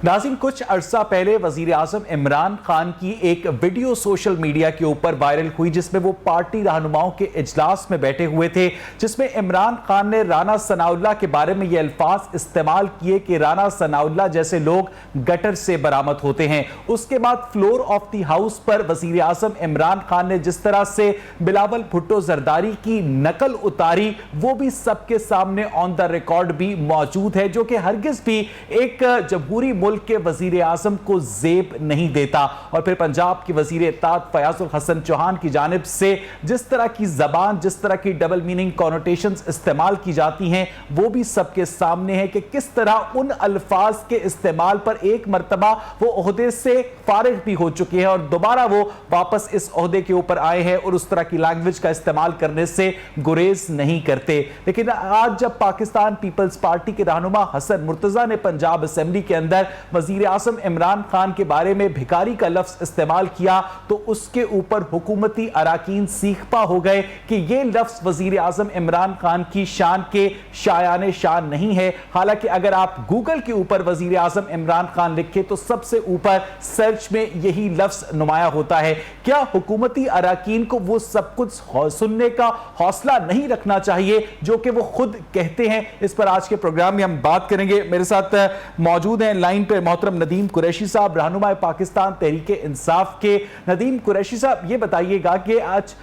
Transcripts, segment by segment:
नाज़रीन, कुछ अरसा पहले वजीर आज़म इमरान खान की एक वीडियो सोशल मीडिया के ऊपर वायरल हुई, जिसमें वो पार्टी रहनुमाओं के इजलास में बैठे हुए थे, जिसमें इमरान खान ने राना सनाउल्लाह के बारे में ये अल्फाज इस्तेमाल किए कि राना सनाउल्लाह जैसे लोग गटर से बरामद होते हैं। उसके बाद फ्लोर ऑफ द हाउस पर वजीर आज़म इमरान खान ने जिस तरह से बिलावल भुट्टो जरदारी की नकल उतारी, वो भी सबके सामने ऑन द रिकॉर्ड भी मौजूद है, जो कि हरगिज भी एक जमहूरी मुल्क के वजीर आजम को जेब नहीं देता। और फिर पंजाब के वजीर इत्तेहाद फयाजुल हसन चौहान की जानिब से जिस तरह की जबान, जिस तरह की डबल मीनिंग कॉनोटेशंस इस्तेमाल की जाती हैं, वो भी सबके सामने है कि किस तरह उन अल्फाज के इस्तेमाल पर एक मर्तबा वो ओहदे से फारिग भी हो चुके हैं और दोबारा वो वापस इस ओहदे के ऊपर आए हैं और उस तरह की लैंग्वेज का इस्तेमाल करने से गुरेज नहीं करते। लेकिन आज जब पाकिस्तान पीपल्स पार्टी के रहनुमा हसन मुर्तजा ने पंजाब असेंबली के अंदर वजीर आज़म इमरान खान के बारे में भिखारी का लफ्ज इस्तेमाल किया, तो उसके ऊपर हुकूमती अराकीन सीखपा हो गए कि यह लफ्ज वजीर आज़म इमरान खान की शान के शायाने शान नहीं है। हालांकि अगर आप गूगल के ऊपर वजीर आज़म इमरान खान लिखे तो सबसे ऊपर सर्च में यही लफ्ज नुमाया होता है। क्या हुकूमती अराकीन को वो सब कुछ सुनने का हौसला नहीं रखना चाहिए जो कि वो खुद कहते हैं? इस पर आज के प्रोग्राम में हम बात करेंगे। मेरे साथ मौजूद हैं लाइन पे मोहतरम नदीम कुरैशी साहब, रहनुमा पाकिस्तान तहरीक इंसाफ के। नदीम कुरैशी साहब, ये बताइएगा कि आज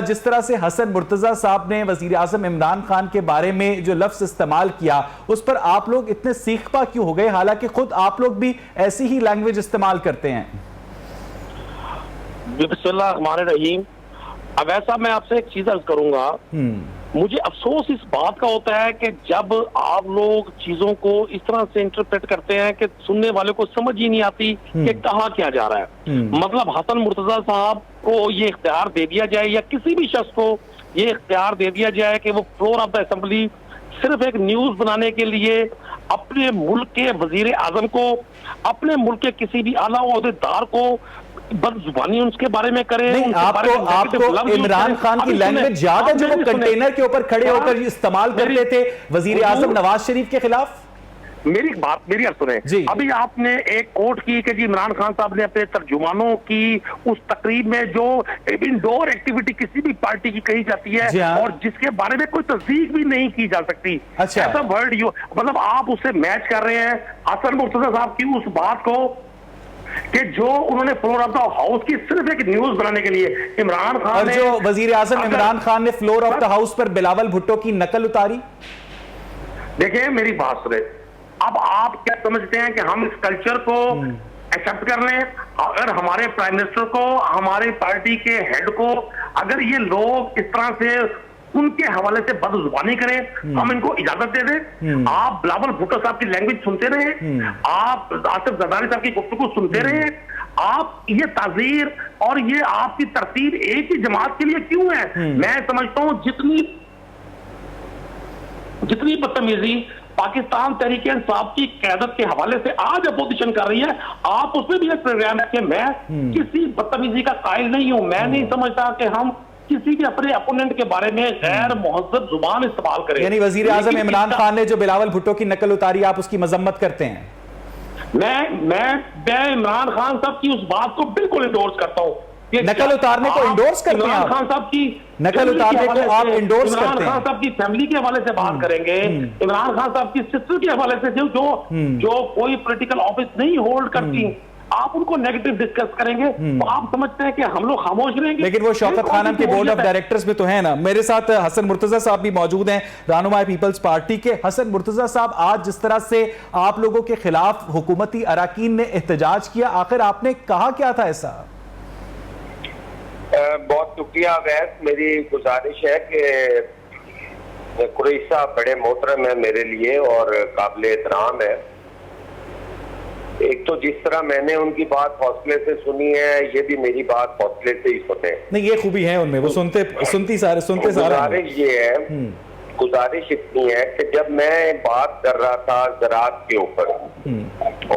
जिस तरह से हसन मुर्तजा साहब ने वजीर आज़म इमरान खान के बारे में जो लफ्ज इस्तेमाल किया, उस पर आप लोग इतने सीखपा क्यों हो गए, हालांकि खुद आप लोग भी ऐसी ही लैंग्वेज इस्तेमाल करते हैं? बिस्मिल्लाहिर्रहमानिर्रहीम। अब ऐसा मैं आपसे एक चीज अर्ज करूंगा, मुझे अफसोस इस बात का होता है कि जब आप लोग चीजों को इस तरह से इंटरप्रेट करते हैं कि सुनने वाले को समझ ही नहीं आती कि कहा क्या जा रहा है। मतलब हसन मुर्तजा साहब को ये इख्तियार दे दिया जाए या किसी भी शख्स को ये इख्तियार दे दिया जाए कि वो फ्लोर ऑफ द असेंबली सिर्फ एक न्यूज बनाने के लिए अपने मुल्क के वजीर आजम को, अपने मुल्क के किसी भी आला ओहदेदार को बदजुबानी उसके बारे में करे। नहीं, आपको इमरान खान की लैंग्वेज याद है जो वो कंटेनर के ऊपर खड़े होकर इस्तेमाल करते थे वजीर आजम नवाज शरीफ के खिलाफ? मेरी अर्थ सुने। अभी आपने एक कोट की कि जी इमरान खान साहब ने अपने तर्जुमानों की उस तकरीब में जो इंडोर एक्टिविटी किसी भी पार्टी की कही जाती है और जिसके बारे में कोई तस्दीक भी नहीं की जा सकती, अच्छा, ऐसा वर्ड मतलब आप उससे मैच कर रहे हैं हसन मुर्तजा साहब की उस बात को कि जो उन्होंने फ्लोर ऑफ द हाउस की सिर्फ एक न्यूज बनाने के लिए इमरान खान ने, जो वजीर आजम इमरान खान ने फ्लोर ऑफ द हाउस पर बिलावल भुट्टो की नकल उतारी। देखिए मेरी बात सुने, अब आप क्या समझते हैं कि हम इस कल्चर को एक्सेप्ट कर लें? अगर हमारे प्राइम मिनिस्टर को, हमारी पार्टी के हेड को अगर ये लोग इस तरह से उनके हवाले से बदजुबानी करें, हम इनको इजाजत दे दें? आप बिलावल भुट्टो साहब की लैंग्वेज सुनते रहे, आप आसिफ जरदारी साहब की गुफ्तगू सुनते रहे, आप ये ताजीर और ये आपकी तरतीब एक ही जमात के लिए क्यों है? मैं समझता हूं जितनी बदतमीजी पाकिस्तान तहरीक इंसाफ की क़यादत के हवाले से आज अपोजिशन कर रही है, आप उसमें भी एक प्रोग्राम रखें। मैं किसी बदतमीजी का कायल नहीं हूं। मैं नहीं समझता कि हम किसी भी अपने अपोनेंट के बारे में गैर मुहज़्ज़ब जुबान इस्तेमाल करें। यानी वजीर आजम इमरान खान ने जो बिलावल भुट्टो की नकल उतारी, आप उसकी मजम्मत करते हैं? मैं इमरान खान साहब की उस बात को बिल्कुल इंडोर्स करता हूँ। नकल उतारने को इंडोर्स करते हैं? इमरान खान साहब की नकल उतारने को आप इंडोर्स करते हैं? इमरान खान साहब की फैमिली के हवाले से बात करेंगे, इमरान खान साहब की सिस्टर के हवाले से जो कोई पॉलिटिकल ऑफिस नहीं होल्ड करती, आप उनको नेगेटिव डिस्कस करेंगे तो आप समझते हैं कि हम लोग खामोश रहेंगे? लेकिन वो शौकत खानम के बोर्ड ऑफ डायरेक्टर्स में तो है ना। मेरे साथ हसन मुर्तजा साहब भी मौजूद हैं, रहनुमा पीपल्स पार्टी के। हसन मुर्तजा साहब, आज जिस तरह से आप लोगों के खिलाफ हुकूमती अराकीन ने एहतजाज किया, आखिर आपने कहा क्या था ऐसा? बहुत शुक्रिया वैस। मेरी गुजारिश है कि कुरैशी साहब बड़े मोहतरम है मेरे लिए और काबिल एहतराम है। एक तो जिस तरह मैंने उनकी बात हौसले से सुनी है, ये भी मेरी बात हौसले से ही सुने। नहीं, ये खूबी है उनमें, वो सुनते सारे। गुजारिश ये है, गुजारिश इतनी है कि जब मैं बात कर रहा था ज़राअत के ऊपर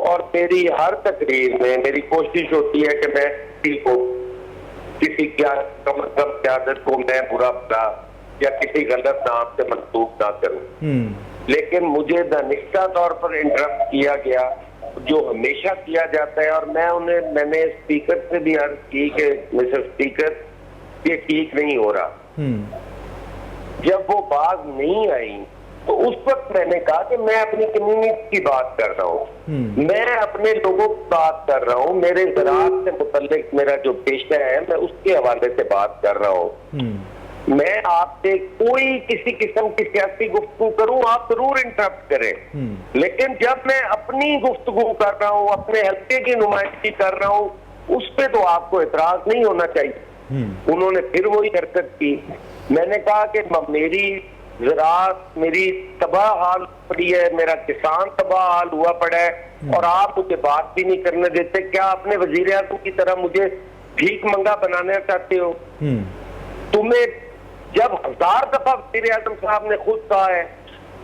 और मेरी हर तकरीर में मेरी कोशिश होती है कि मैं किसी क्यादत को मैं बुरा भला या किसी गलत नाम से मंसूब ना करूं, लेकिन मुझे दानिस्ता तौर पर इंटरप्ट किया गया जो हमेशा किया जाता है, और मैंने स्पीकर से भी अर्ज की कि मिस्टर स्पीकर ये ठीक नहीं हो रहा। जब वो बात नहीं आई तो उस वक्त मैंने कहा कि मैं अपनी कम्युनिटी की बात कर रहा हूँ, मैं अपने लोगों की बात कर रहा हूँ, मेरे ज़राअत से मुतल्लिक मेरा जो पेशा है मैं उसके हवाले से बात कर रहा हूँ। मैं आपसे कोई किसी किस्म की सियासी गुफ्तगू करूं आप जरूर इंटरप्ट करें, लेकिन जब मैं अपनी गुफ्तगू कर रहा हूं, अपने हल्के की नुमाइंदगी कर रहा हूं, उस पे तो आपको एतराज नहीं होना चाहिए। उन्होंने फिर वही हरकत की। मैंने कहा कि मेरी ज़राअत मेरी तबाह हाल पड़ी है, मेरा किसान तबाह हाल हुआ पड़ा है, और आप मुझे बात भी नहीं करने देते। क्या अपने वजीर आज़म की तरह मुझे भीख मंगा बनाना चाहते हो? तुम्हें जब 1000 दफा वज़ीर आज़म साहब ने खुद कहा है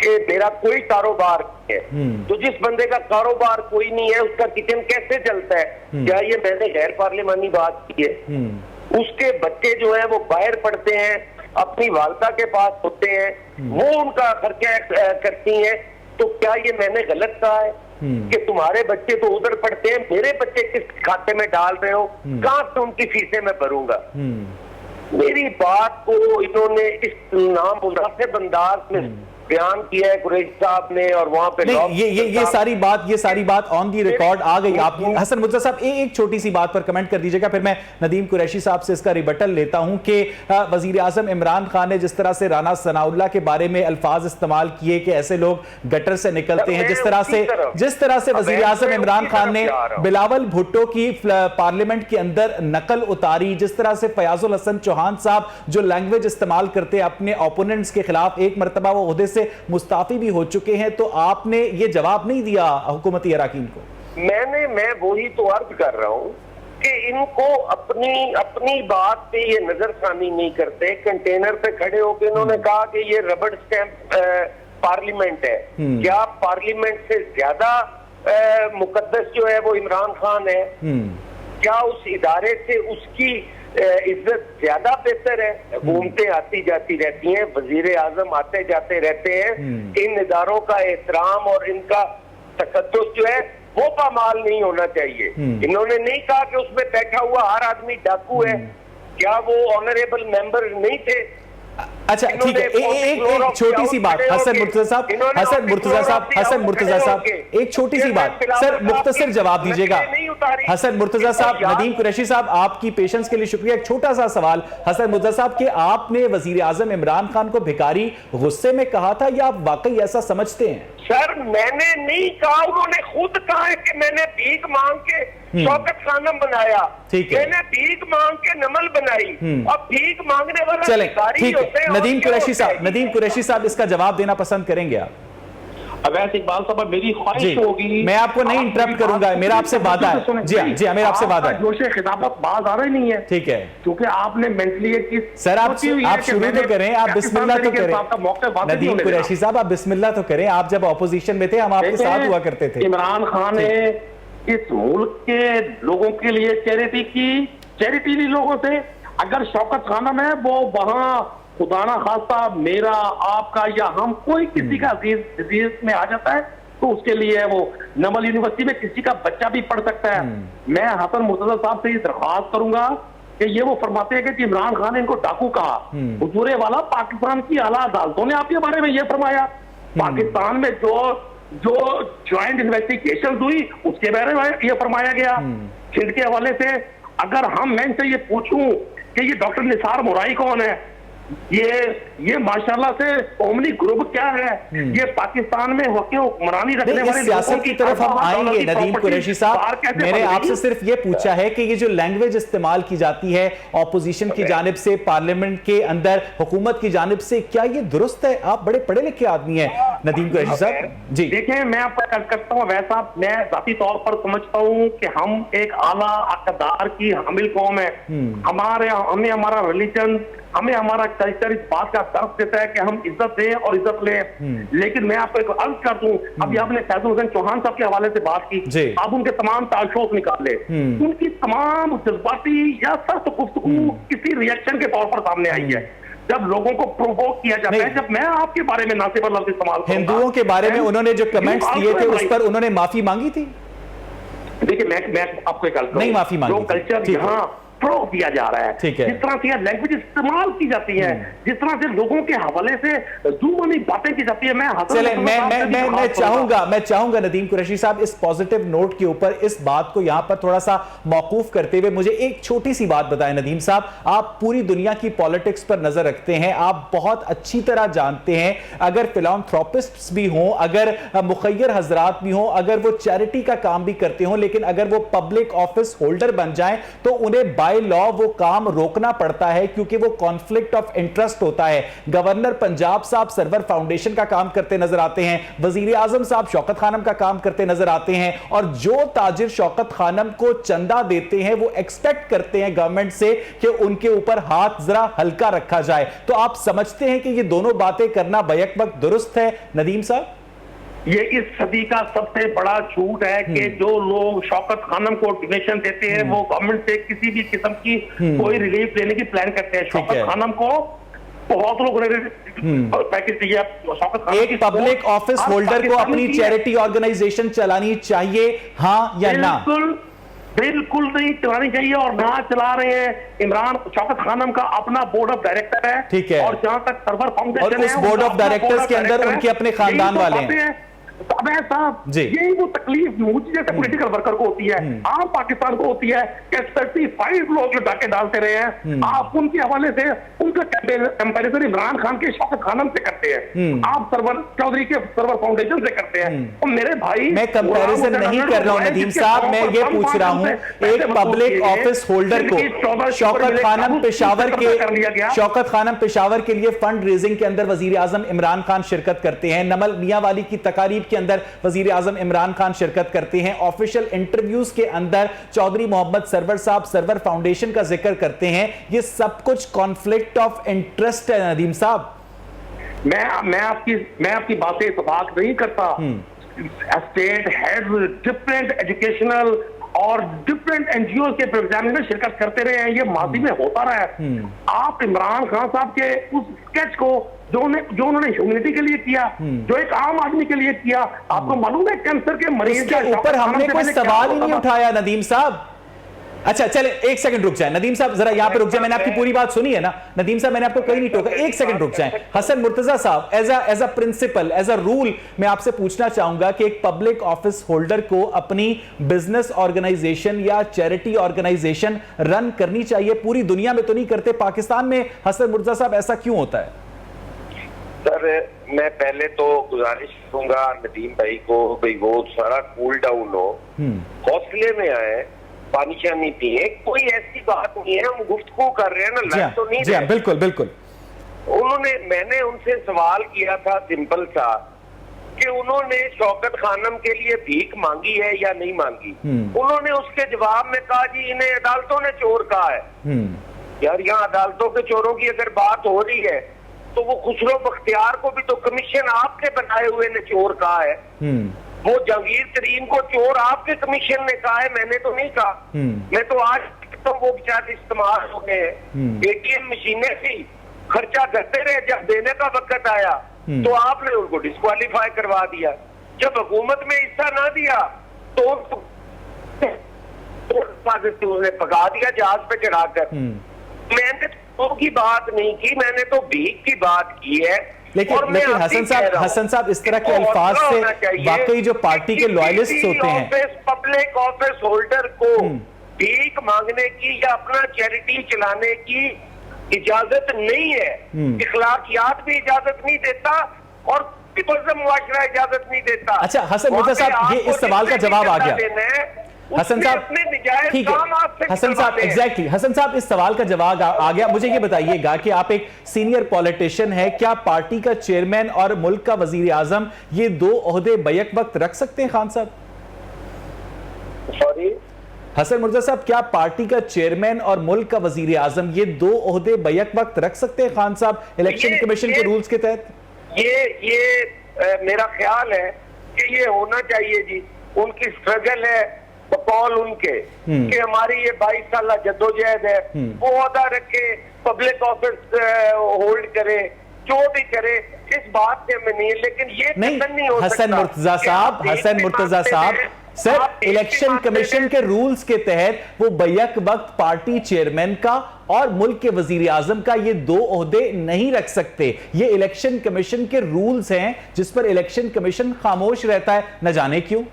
कि मेरा कोई कारोबार नहीं है, तो जिस बंदे का कारोबार कोई नहीं है उसका किचन कैसे चलता है? क्या ये मैंने गैर पार्लिमानी बात की है? उसके बच्चे जो है वो बाहर पढ़ते हैं, अपनी वालदा के पास होते हैं, वो उनका खर्चा करती हैं, तो क्या ये मैंने गलत कहा है कि तुम्हारे बच्चे तो उधर पढ़ते हैं, मेरे बच्चे किस खाते में डाल रहे हो? कहां से उनकी फीसें मैं भरूंगा? मेरी बात को इन्होंने इस नामुनासिब अंदाज में बयान किया है कुरैशी साहब ने, और वहां पे ये सारी बात ऑन दी रिकॉर्ड आ गई आपकी। हसन मुर्तजा साहब एक छोटी सी बात पर कमेंट कर दीजिएगा, फिर मैं नदीम कुरैशी साहब से इसका रिबटल लेता हूं कि वजीर आजम इमरान खान ने जिस तरह से राना सनाउल्लाह के बारे में अल्फाज इस्तेमाल किए कि ऐसे लोग गटर से निकलते हैं, जिस तरह से वजीर आजम इमरान खान ने बिलावल भुट्टो की पार्लियामेंट के अंदर नकल उतारी, जिस तरह से फयाजुल हसन चौहान साहब जो लैंग्वेज इस्तेमाल करते हैं अपने ओपोनेंट्स के खिलाफ, एक मरतबा वो ओहदे से मुस्ताफी भी हो चुके हैं, तो आपने ये जवाब नहीं दिया हुकूमती अराकीन को? मैं वही तो अर्ज कर रहा हूं कि इनको अपनी बात पे ये नजरसानी नहीं करते। कंटेनर पे खड़े होकर इन्होंने कहा कि ये रबड़ स्टैंप पार्लियामेंट है। क्या पार्लियामेंट से ज्यादा मुकद्दस जो है वो इमरान खान है? क्या उस इदारे से उसकी इज्जत ज्यादा बेहतर है? हुकूमतें आती जाती रहती हैं, वजीर आजम आते जाते रहते हैं, इन इदारों का एहतराम और इनका तकद्दुस जो है वो पामाल नहीं होना चाहिए। इन्होंने नहीं कहा कि उसमें बैठा हुआ हर आदमी डाकू है। क्या वो ऑनरेबल मेंबर नहीं थे? अच्छा ठीक है, एक छोटी सी बात हसन मुर्तजा साहब एक छोटी सी बात सर, मुख्तसर जवाब दीजिएगा। हसन मुर्तजा साहब, नदीम कुरैशी साहब, आपकी पेशेंस के लिए शुक्रिया। एक छोटा सा सवाल हसन मुर्तजा साहब कि आपने वजीर आजम इमरान खान को भिखारी गुस्से में कहा था या आप वाकई ऐसा समझते हैं? सर मैंने नहीं कहा, उन्होंने खुद कहा है कि मैंने भीख मांग के शौकत खानम बनाया, मैंने भीख मांग के नमल बनाई। अब भीख मांगने वाला चले ठीक है। नदीम कुरैशी साहब इसका जवाब देना पसंद करेंगे आप? अवैस इकबाल साहब, मेरी ख्वाहिश होगी, मैं आपको नहीं इंटरप्ट करूंगा, मेरा आपसे वादा है। जी हाँ, मेरा आपसे वादा है। जोशे खिताबत बात आ रही नहीं है, ठीक है, क्योंकि आपने मेंटली एक चीज सर आप शुरू तो करें, आप बिस्मिल्लाह तो करें। नदीम कुरैशी साहब आप बिस्मिल्लाह तो करें, आप जब ऑपोजिशन में थे हम आपके साथ हुआ करते थे। इमरान खान ने इस मुल्क के लोगों के लिए चैरिटी लोगों से, अगर शौकत खानम है वो वहां खुदा ना खास्ता मेरा आपका या हम कोई किसी का अजीज में आ जाता है तो उसके लिए वो नमल यूनिवर्सिटी में किसी का बच्चा भी पढ़ सकता है। मैं हसन मुर्तजा साहब से ये दरख्वास्त करूंगा कि ये वो फरमाते हैं कि इमरान खान ने इनको डाकू कहा। हुजूरे वाला पाकिस्तान की आला अदालतों ने आपके बारे में ये फरमाया, पाकिस्तान में जो ज्वाइंट इन्वेस्टिगेशन हुई उसके बारे में ये फरमाया गया। खिंड के हवाले से अगर मैं इनसे ये पूछूं कि ये डॉक्टर निसार मोराई कौन है, ये माशाल्लाह से कौमी ग्रुप क्या है, ये पाकिस्तान में होके हुक्मरानी रखने वाले सियासत की तरफ हम आएंगे। नदीम कुरैशी साहब, मैंने आपसे सिर्फ ये पूछा है कि ये जो लैंग्वेज इस्तेमाल की जाती है ऑपोजिशन की जानिब से, पार्लियामेंट के अंदर हुकूमत की जानिब से, क्या ये दुरुस्त है? आप बड़े पढ़े लिखे आदमी हैं नदीम कुरैशी साहब। जी देखिए, मैं आपको अर्ज करता हूँ, वैसा मैं जाती तौर पर समझता हूँ कि हम एक आला अक़दार की हामिल कौम है। हमें हमारा रिलीजन, हमें हमारा कल्चर इस बात का दर्द देता है कि हम इज्जत दें और इज्जत लें। लेकिन मैं आपको एक अर्ज कर दूं, अभी आपने फैजुल हसन चौहान साहब के हवाले से बात की, आप उनके तमाम ताशोक निकाले, उनकी तमाम जज्बाती या सख्त गुफ्तगू किसी रिएक्शन के तौर पर सामने आई है। जब लोगों को प्रोवोक किया जाता है, जब मैं आपके बारे में नासिब लफ्ज़ इस्तेमाल करूंगा, हिंदुओं के बारे में उन्होंने जो कमेंट्स दिए थे उस पर उन्होंने माफी मांगी थी। देखिए मैं आपको एक गल नहीं माफी मांगी, जो कल्चर यहाँ प्रो दिया जा रहा है, ठीक है, जिस तरह से लैंग्वेज इस्तेमाल की जाती है, जिस तरह से लोगों के हवाले से जुबानी बातें की जाती है, मैं चाहूंगा नदीम कुरैशी साहब इस पॉजिटिव नोट के ऊपर इस बात को यहां पर थोड़ा सा मौकूफ करते हुए मुझे एक छोटी सी बात बताएं। नदीम साहब, आप पूरी दुनिया की पॉलिटिक्स पर नजर रखते हैं, आप बहुत अच्छी तरह जानते हैं अगर फिलॉन्थ्रोपिस्ट्स भी हों, अगर मुखय्यर हजरात भी हों, अगर वो चैरिटी का काम भी करते हों, लेकिन अगर वो पब्लिक ऑफिस होल्डर बन जाएं तो उन्हें बाय लॉ वो काम रोकना पड़ता है क्योंकि वो कॉन्फ्लिक्ट ऑफ इंटरेस्ट होता है। गवर्नर पंजाब साहब सरवर फाउंडेशन का काम करते नजर आते हैं, वजीर आजम साहब शौकत खानम का काम करते नजर आते हैं, और जो ताजिर शौकत खानम को चंदा देते हैं वो एक्सपेक्ट करते हैं गवर्नमेंट से कि उनके ऊपर हाथ जरा हल्का रखा जाए। तो आप समझते हैं कि ये दोनों बातें करना बैक वक्त दुरुस्त है नदीम साहब? ये इस सदी का सबसे बड़ा झूठ है कि जो लोग शौकत खानम को डोनेशन देते हैं वो गवर्नमेंट से किसी भी किस्म की कोई रिलीफ लेने की प्लान करते हैं। शौकत खानम को बहुत लोगों ने पैकेज दिया। शौकत खानम एक पब्लिक ऑफिस होल्डर को अपनी चैरिटी ऑर्गेनाइजेशन चलानी चाहिए, हाँ या ना? बिल्कुल नहीं चलानी चाहिए, और ना चला रहे हैं। इमरान शौकत खानम का अपना बोर्ड ऑफ डायरेक्टर है, ठीक है, और जहां तक सर्वर फाउंडेशन और उस बोर्ड ऑफ डायरेक्टर्स के अंदर उनके अपने खानदान वाले हैं। साहब यही वो तकलीफ मुझे जैसे पॉलिटिकल वर्कर को होती है, आम पाकिस्तान को होती है कि 35 लोग जो डाके डालते रहे हैं, आप उनके हवाले से उनका कंपैरिजन इमरान खान के शौकत खानम से करते हैं, आप सरवर चौधरी के सर्वर फाउंडेशन से करते हैं। और मेरे भाई, मैं कंपैरिजन नहीं कर रहा हूं नदीम साहब, मैं ये पूछ रहा हूं एक पब्लिक ऑफिस होल्डर को शौकत खानम पेशावर के लिए फंड रेजिंग के अंदर वजीर आजम इमरान खान शिरकत करते हैं, नमल मियां वाली की तकारीब के अंदर वजीर आजम इमरान खान शिरकत करते हैं, ऑफिशियल इंटरव्यूज के अंदर चौधरी मोहम्मद सरवर साहब सर्वर फाउंडेशन का जिक्र करते हैं। ये सब कुछ कॉन्फ्लिक्ट ऑफ इंटरेस्ट है नदीम साहब। मैं आपकी बातें इत्तेफाक नहीं करता। स्टेट हेड डिफरेंट एजुकेशनल और डिफरेंट एनजीओ के प्रोग्राम में शिरकत करते रहे हैं, ये माजी में होता रहा है। आप इमरान खान साहब के उस स्केच को जो उन्होंने ह्यूमैनिटी के लिए किया, जो एक आम आदमी के लिए किया, आपको मालूम है कैंसर के मरीज के ऊपर हमने कोई सवाल ही नहीं उठाया नदीम साहब। अच्छा चले एक सेकंड रुक जाए नदीम साहब, जरा यहां पे रुक जाए, मैंने आपकी पूरी बात सुनी है ना नदीम साहब, मैंने आपको कहीं नहीं टोका, एक सेकंड रुक जाए। Hasan Murtaza Sahab, as a principal, as a rule मैं आपसे पूछना चाहूंगा कि एक पब्लिक ऑफिस होल्डर को अपनी बिजनेस ऑर्गेनाइजेशन या चैरिटी ऑर्गेनाइजेशन रन करनी चाहिए? पूरी दुनिया में तो नहीं करते, पाकिस्तान में हसन मुर्तजा साहब ऐसा क्यों होता है? सर मैं पहले तो गुजारिश करूंगा नदीम भाई को, भाई वो सारा कूल डाउन हो, हौसले में आए, पानी शानी पिए, कोई ऐसी बात नहीं है, हम गुफ्तगू कर रहे हैं ना, लड़ तो नहीं रहे। बिल्कुल बिल्कुल। मैंने उनसे सवाल किया था सिंपल सा कि उन्होंने शौकत खानम के लिए भीख मांगी है या नहीं मांगी। उन्होंने उसके जवाब में कहा जी इन्हें अदालतों ने चोर कहा है। यार यहाँ अदालतों के चोरों की अगर बात हो रही है तो वो खुसरो बख्तियार को भी तो कमीशन आपके बनाए हुए ने चोर कहा है, वो जहांगीर तरीन को चोर आपके कमीशन ने कहा है, मैंने तो नहीं कहा। मैं तो आज तो वो बेचारे इस्तेमाल हो गए हैं, एटीएम मशीनें थी, खर्चा करते रहे, जब देने का वक्त आया तो आपने उनको डिस्क्वालीफाई करवा दिया। जब हुकूमत में हिस्सा ना दिया तो उसने पका दिया जहाज पे चढ़ाकर। मैंने तो की बात नहीं की, मैंने तो भीख की बात की है। लेकिन हसन साहब इस तरह के अल्फाज से वाकई जो पार्टी के लॉयलिस्ट होते हैं, पब्लिक ऑफिस होल्डर को भीख मांगने की या अपना चैरिटी चलाने की इजाजत नहीं है, इखलाकियात भी इजाजत नहीं देता और मुआशरा इजाजत नहीं देता। अच्छा हसन मुर्तजा साहब, ये इस सवाल का जवाब आ गया। हसन साहब ठीक है, हसन साहब एग्जैक्टली, हसन साहब इस सवाल का जवाब आ गया। मुझे ये बताइएगा कि आप एक सीनियर पॉलिटिशियन है, क्या पार्टी का चेयरमैन और मुल्क का वजीर आजम ये दो ओहदे बैक वक्त रख सकते हैं? खान साहब सॉरी हसन मुर्तजा साहब, क्या पार्टी का चेयरमैन और मुल्क का वजीर आजम ये दो ओहदे बैक वक्त रख सकते हैं खान साहब इलेक्शन कमीशन के रूल्स के तहत? ये मेरा ख्याल है कि ये होना चाहिए जी। उनकी स्ट्रगल है बकौल उनके कि हमारी ये 22 साल जद्दोजहद है, वो अदा रखे, पब्लिक ऑफिस होल्ड करे, जो भी करे, इस बात से हमें नहीं, लेकिन ये नहीं हो हसन मुर्तजा साहब, हसन मुर्तजा साहब सर, इलेक्शन कमीशन के रूल्स के तहत वो बैक वक्त पार्टी चेयरमैन का और मुल्क के वजीर आजम का ये 2 ओहदे नहीं रख सकते। ये इलेक्शन कमीशन के रूल्स हैं जिस पर इलेक्शन कमीशन खामोश रहता है, न जाने क्यों।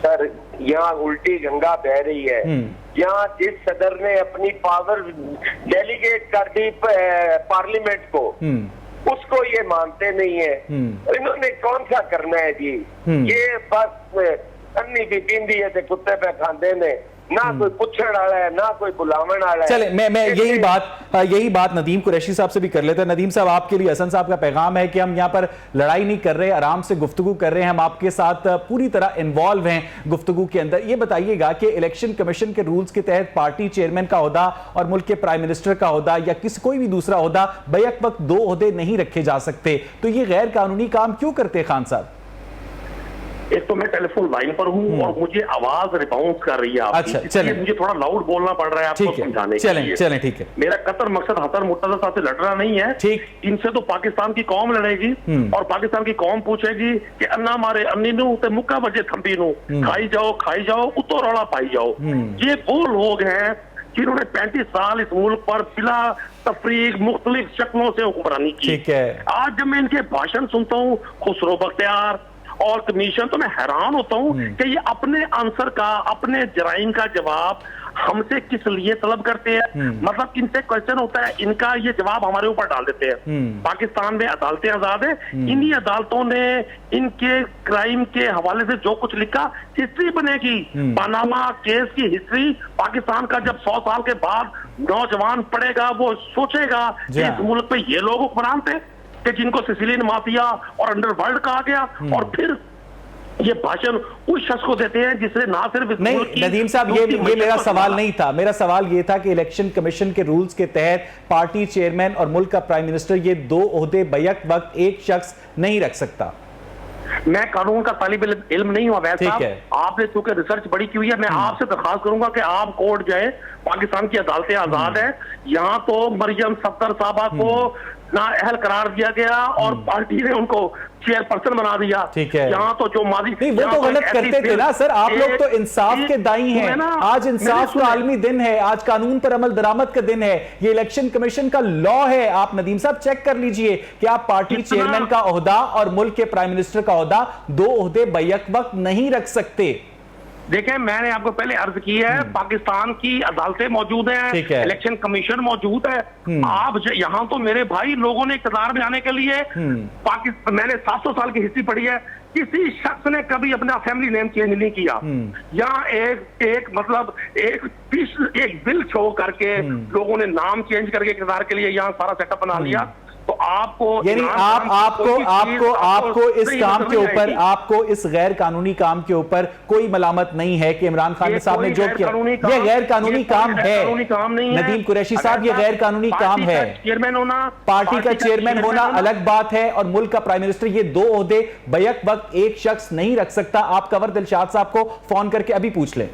सर, यहाँ उल्टी गंगा बह रही है। यहाँ जिस सदर ने अपनी पावर डेलीगेट कर दी पार्लियामेंट को, उसको ये मानते नहीं है। इन्होंने कौन सा करना है जी? ये बस अन्नी भी पींदी है ते कुत्ते पे खांदे ने, ना कोई पूछने वाला है ना कोई बुलावन वाला है। चले, मैं यही बात नदीम कुरैशी साहब से भी कर लेते हैं। नदीम साहब, आपके लिए हसन साहब का पैगाम है कि हम यहाँ पर लड़ाई नहीं कर रहे, आराम से गुफ्तगू कर रहे हैं, हम आपके साथ पूरी तरह इन्वॉल्व हैं गुफ्तगू के अंदर। ये बताइएगा कि इलेक्शन कमीशन के रूल्स के तहत पार्टी चेयरमैन का ओहदा और मुल्क के प्राइम मिनिस्टर का ओहदा या कोई भी दूसरा ओहदा बैक वक्त 2 ओहदे नहीं रखे जा सकते, तो ये गैर कानूनी काम क्यों करते हैं खान साहब? एक तो मैं टेलीफोन लाइन पर हूँ और मुझे आवाज रिबाउंस कर रही है आपकी। अच्छा, चलें। मुझे थोड़ा लाउड बोलना पड़ रहा है आपको समझाने के लिए। चलें, ठीक है। मेरा कतर मकसद हसन मुर्तजा साहब से लड़ना नहीं है। ठीक। इनसे तो पाकिस्तान की कौम लड़ेगी और पाकिस्तान की कौम पूछेगी कि अन्ना मारे अन्नी नू ते मुक्का बजे थंबी नू, खाई जाओ उतो रौला पाई जाओ। ये वो लोग हैं जिन्होंने 35 साल इस मुल्क पर बिला तफरीक मुख्तलिफ शक्लों से हुक्मरानी की। ठीक है। आज जब मैं इनके भाषण सुनता हूँ, खुसरो बख्तियार और कमीशन, तो मैं हैरान होता हूँ कि ये अपने आंसर का, अपने जराइम का जवाब हमसे किस लिए तलब करते हैं। मतलब इनसे क्वेश्चन होता है, इनका ये जवाब हमारे ऊपर डाल देते हैं। पाकिस्तान में अदालतें आजाद है, इन्हीं अदालतों ने इनके क्राइम के हवाले से जो कुछ लिखा, हिस्ट्री बनेगी। पनामा केस की हिस्ट्री पाकिस्तान का जब 100 साल के बाद नौजवान पढ़ेगा, वो सोचेगा कि इस मुल्क पे ये लोग हुक्मरान थे कि जिनको सिसिलियन माफिया और अंडरवर्ल्ड कहा गया, और फिर ये भाषण उस शख्स को देते हैं जिसने ना सिर्फ नहीं, नदीम साहब, ये मेरा सवाल नहीं था। मेरा सवाल ये था कि इलेक्शन कमीशन के रूल्स के तहत पार्टी चेयरमैन और मुल्क का प्राइम मिनिस्टर ये 2 ओहदे बैक वक्त एक शख्स नहीं रख सकता। मैं कानून का तालिब इल्म नहीं हुआ वैसा, आपने चूंकि रिसर्च बड़ी की हुई है, मैं आपसे दरखास्त करूंगा कि आप कोर्ट जाए। पाकिस्तान की अदालतें आजाद है। यहाँ तो मरियम सफ्तर साहबा को नाअहल करार दिया गया और पार्टी ने उनको चेयरपर्सन बना दिया। ठीक है। यहाँ तो जो माजी नहीं, वो तो गलत करते थे ना सर। आप लोग तो इंसाफ के दाई हैं। आज इंसाफ का आलमी दिन है, आज कानून पर अमल दरामद का दिन है। ये इलेक्शन कमीशन का लॉ है। आप नदीम साहब चेक कर लीजिए कि आप पार्टी चेयरमैन का ओहदा और मुल्क के प्राइम मिनिस्टर का ओहदा 2 ओहदे बैक वक्त नहीं रख सकते। देखें, मैंने आपको पहले अर्ज की है, पाकिस्तान की अदालतें मौजूद हैं, इलेक्शन कमीशन मौजूद है। आप यहाँ तो मेरे भाई लोगों ने इक़्तिदार में आने के लिए पाकिस्तान, मैंने 700 साल की हिस्ट्री पढ़ी है, किसी शख्स ने कभी अपना फैमिली नेम चेंज नहीं किया। यहाँ एक बिल शो करके लोगों ने नाम चेंज करके इक़्तिदार के लिए यहाँ सारा सेटअप बना लिया। तो आपको यानी आपको इस काम के ऊपर, आपको इस गैर कानूनी काम के ऊपर कोई मलामत नहीं है कि इमरान खान साहब ने जो किया ये गैर कानूनी काम है। नदीम कुरैशी साहब, ये गैर कानूनी काम है। चेयरमैन होना, पार्टी का चेयरमैन होना अलग बात है, और मुल्क का प्राइम मिनिस्टर, ये 2 ओहदे बैक वक्त एक शख्स नहीं रख सकता। आप कंवर दिलशाद साहब को फोन करके अभी पूछ लें।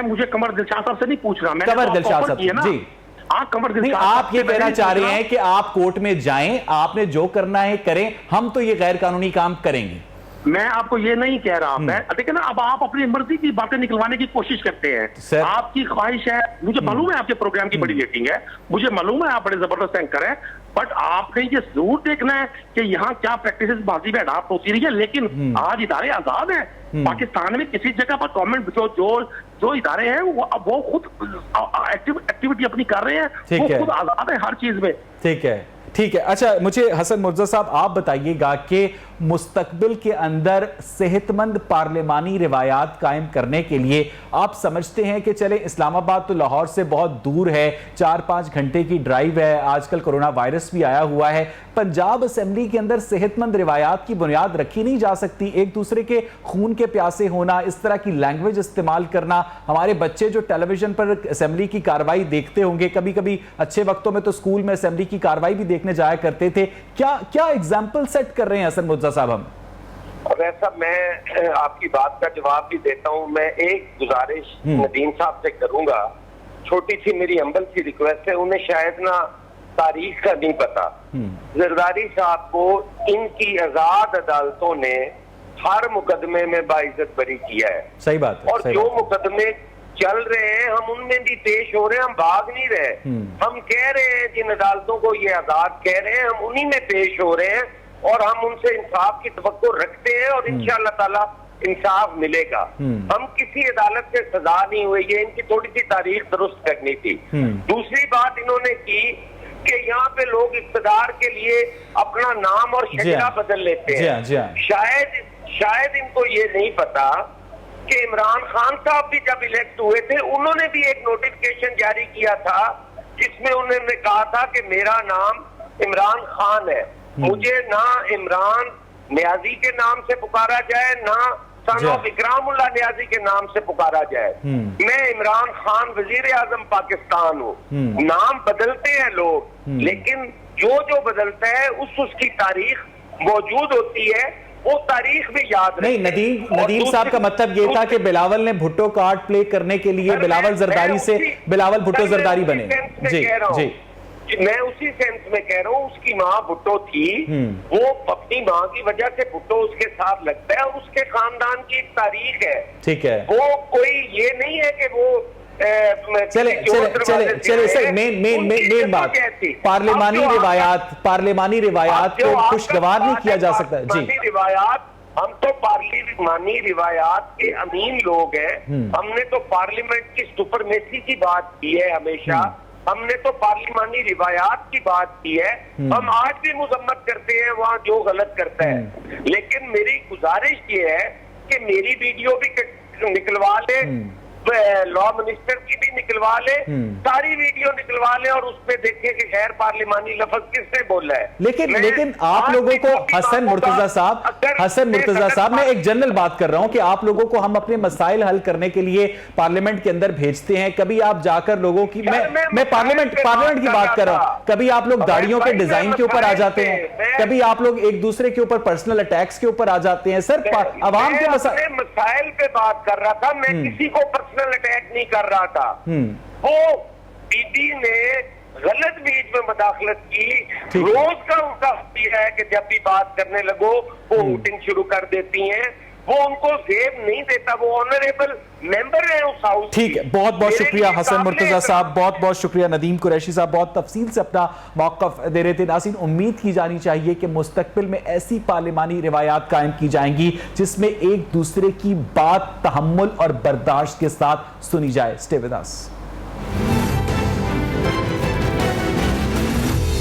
मुझे कंवर दिलशाद साहब से नहीं पूछ रहा, कंवर दिलशाद साहब जी। नहीं, आप ये कहना चाह रहे हैं कि आप कोर्ट में जाएं, आपने जो करना है करें, हम तो ये गैर कानूनी काम करेंगे। मैं आपको ये नहीं कह रहा। मैं देखिए ना, अब आप अपनी मर्जी की बातें निकलवाने की कोशिश करते हैं। आपकी ख्वाहिश है, मुझे मालूम है आपके प्रोग्राम की बड़ी रेटिंग है, मुझे मालूम है आप बड़े जबरदस्त एंकर हैं, बट आपने ये जरूर देखना है कि यहाँ क्या प्रैक्टिसेस बाजी में अडॉप्ट होती रही है। लेकिन आज इदारे आजाद हैं। पाकिस्तान में किसी जगह पर गवर्नमेंट जो इदारे हैं वो खुद एक्टिविटी अपनी कर रहे हैं, वो खुद आजाद है हर चीज में। ठीक है। अच्छा, मुझे हसन मुर्तजा साहब आप बताइएगा कि मुस्तकबिल के अंदर सेहतमंद पार्लिमानी रिवायात कायम करने के लिए आप समझते हैं कि चले इस्लामाबाद तो लाहौर से बहुत दूर है, 4-5 घंटे की ड्राइव है, आजकल कोरोना वायरस भी आया हुआ है, पंजाब असेंबली के अंदर सेहतमंद रिवायात की बुनियाद रखी नहीं जा सकती? एक दूसरे के खून के प्यासे होना, इस तरह की लैंग्वेज इस्तेमाल करना, हमारे बच्चे जो टेलीविजन पर असेंबली की कार्रवाई देखते होंगे, कभी कभी अच्छे वक्तों में तो स्कूल में असेंबली की कार्रवाई भी देखने जाया करते थे, क्या एग्जाम्पल सेट कर रहे हैं हसन मुर्तजा साहब हम? और ऐसा मैं आपकी बात का जवाब भी देता हूं। मैं एक गुजारिश नदीम साहब से करूंगा, छोटी सी मेरी हम्बल सी रिक्वेस्ट है, उन्हें शायद ना तारीख का नहीं पता। जरदारी साहब को इनकी आजाद अदालतों ने हर मुकदमे में बाइज्जत बरी किया है। सही बात है। और जो मुकदमे चल रहे हैं हम उनमें भी पेश हो रहे हैं, हम भाग नहीं रहे। हम कह रहे हैं जिन अदालतों को ये आजाद कह रहे हैं, हम उन्हीं में पेश हो रहे हैं और हम उनसे इंसाफ की तवक्को रखते हैं और इंशाअल्लाह ताला इंसाफ मिलेगा। हम किसी अदालत से सजा नहीं हुई, ये इनकी थोड़ी सी तारीख दुरुस्त करनी थी। दूसरी बात इन्होंने की कि यहाँ पे लोग इक़्तिदार के लिए अपना नाम और शजरा बदल लेते हैं। शायद इनको ये नहीं पता कि इमरान खान साहब भी जब इलेक्ट हुए थे उन्होंने भी एक नोटिफिकेशन जारी किया था जिसमें उन्होंने कहा था कि मेरा नाम इमरान खान है, मुझे ना इमरान नियाजी के नाम से पुकारा जाए, ना सन ऑफ इकरामुल्लाह नियाजी के नाम से पुकारा जाए। मैं इमरान खान वजीर आजम पाकिस्तान हूँ। नाम बदलते हैं लोग, लेकिन जो बदलता है उसकी तारीख मौजूद होती है, वो तारीख भी याद नहीं। नदीम साहब का मतलब ये था कि बिलावल ने भुट्टो कार्ड प्ले करने के लिए बिलावल जरदारी से बिलावल भुट्टो जरदारी बने। जी मैं उसी सेंस में कह रहा हूँ, उसकी माँ भुट्टो थी, वो अपनी माँ की वजह से भुट्टो उसके साथ लगता है और उसके खानदान की एक तारीख है। ठीक है, वो कोई ये नहीं है कि वो चले मेन बात पार्लिमानी रिवायात को खुशगवार नहीं किया जा सकता। जी रिवायात, हम तो पार्लिमानी रिवायात के अमीन लोग हैं। हमने तो पार्लियामेंट की सुपरमेसी की बात की है हमेशा, हमने तो पार्लिमानी रिवायात की बात की है। हम आज भी मुजम्मत करते हैं वहाँ जो गलत करता है, लेकिन मेरी गुजारिश ये है कि मेरी वीडियो भी निकलवा ले, लॉ मिनिस्टर की भी निकलवा ले, सारी वीडियो निकलवा ले और उसमें देखें कि गैर पार्लिमानी लफ्ज किसने बोला है। लेकिन आप लोगों को हसन मुर्तजा साहब मैं एक जनरल बात कर रहा हूं कि आप लोगों को हम अपने मसाइल हल करने के लिए पार्लियामेंट के अंदर भेजते हैं। कभी आप जाकर लोगों की मैं पार्लियामेंट की बात कर रहा हूं, कभी आप लोग दाढ़ियों के डिजाइन के ऊपर आ जाते हैं, कभी आप लोग एक दूसरे के ऊपर पर्सनल अटैक्स के ऊपर आ जाते हैं। सर अवाम के मसाइल पे बात कर रहा था, मैं किसी को अटैक नहीं कर रहा था। वो बीबी ने गलत बीच में मदाखलत की। रोज का उनका है कि जब भी बात करने लगो वो वोटिंग शुरू कर देती हैं। वो उनको जेब नहीं देता, वो ऑनरेबल मेंबर है उस हाउस। ठीक है, बहुत बहुत शुक्रिया हसन मुर्तजा साहब, बहुत बहुत शुक्रिया। नदीम कुरैशी साहब बहुत तफसील से अपना मौक़िफ़ दे रहे थे। नाज़रीन, उम्मीद की जानी चाहिए कि मुस्तक़बिल में ऐसी पार्लिमानी रिवायात कायम की जाएंगी जिसमें एक दूसरे की बात तहम्मुल और बर्दाश्त के साथ सुनी जाए। Stay with us.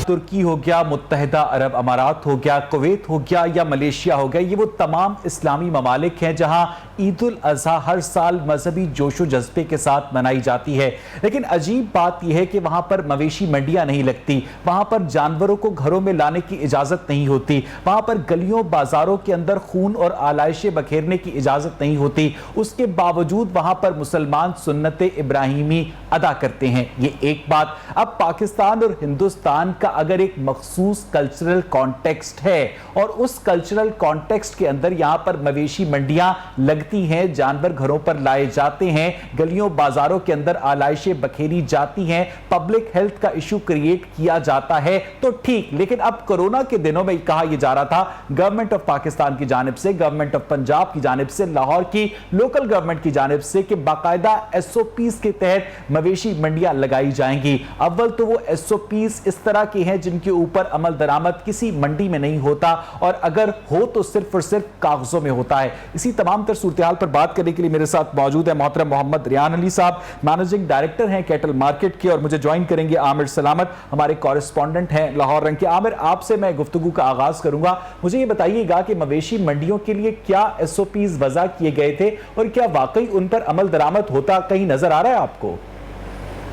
तुर्की हो गया, मुत्तहिदा अरब अमारात हो गया, कुवैत हो गया या मलेशिया हो गया, ये वो तमाम इस्लामी ममालिक हैं जहां ईद उल अज़हा हर साल मजहबी जोशो जज्बे के साथ मनाई जाती है। लेकिन अजीब बात यह है कि वहां पर मवेशी मंडियां नहीं लगती, वहां पर जानवरों को घरों में लाने की इजाजत नहीं होती, वहां पर गलियों बाजारों के अंदर खून और आलाइशें बखेरने की इजाजत नहीं होती। उसके बावजूद वहां पर मुसलमान सुन्नत इब्राहिमी अदा करते हैं। ये एक बात। अब पाकिस्तान और हिंदुस्तान का अगर एक मखसूस कल्चरल कॉन्टेक्स्ट है और उस कल्चरल कॉन्टेक्स्ट के अंदर यहां पर मवेशी मंडियां लगती हैं, जानवर घरों पर लाए जाते हैं, गलियों बाजारों के अंदर आलाइशें बखेरी जाती हैं, पब्लिक हेल्थ का इशू क्रिएट किया जाता है, तो ठीक। लेकिन अब कोरोना के दिनों में कहा यह जा रहा था गवर्नमेंट ऑफ पाकिस्तान की जानिब से, गवर्नमेंट ऑफ पंजाब की जानिब से, लाहौर की लोकल गवर्नमेंट की जानिब से कि बाकायदा SOPs के तहत मवेशी मंडियां लगाई जाएंगी। अव्वल तो वो SOPs इस तरह के हैं जिनके ऊपर अमल दरामद किसी मंडी में नहीं होता, और अगर हो तो सिर्फ और सिर्फ कागजों में होता है। इसी तमाम तर सूरत-ए-हाल पर बात करने के लिए मेरे साथ मौजूद है मोहतरम मोहम्मद रियान अली साहब, मैनेजिंग डायरेक्टर हैं कैटल मार्केट के, और मुझे ज्वाइन करेंगे आमिर सलामत, हमारे कॉरेस्पॉन्डेंट हैं लाहौर रंग के। आमिर, आपसे मैं गुफ्तगू का आगाज करूंगा। मुझे ये बताइएगा कि मवेशी मंडियों के लिए क्या SOPs वज़ा किए गए थे और क्या वाकई उन पर अमल दरामद होता कहीं नजर आ रहा है आपको?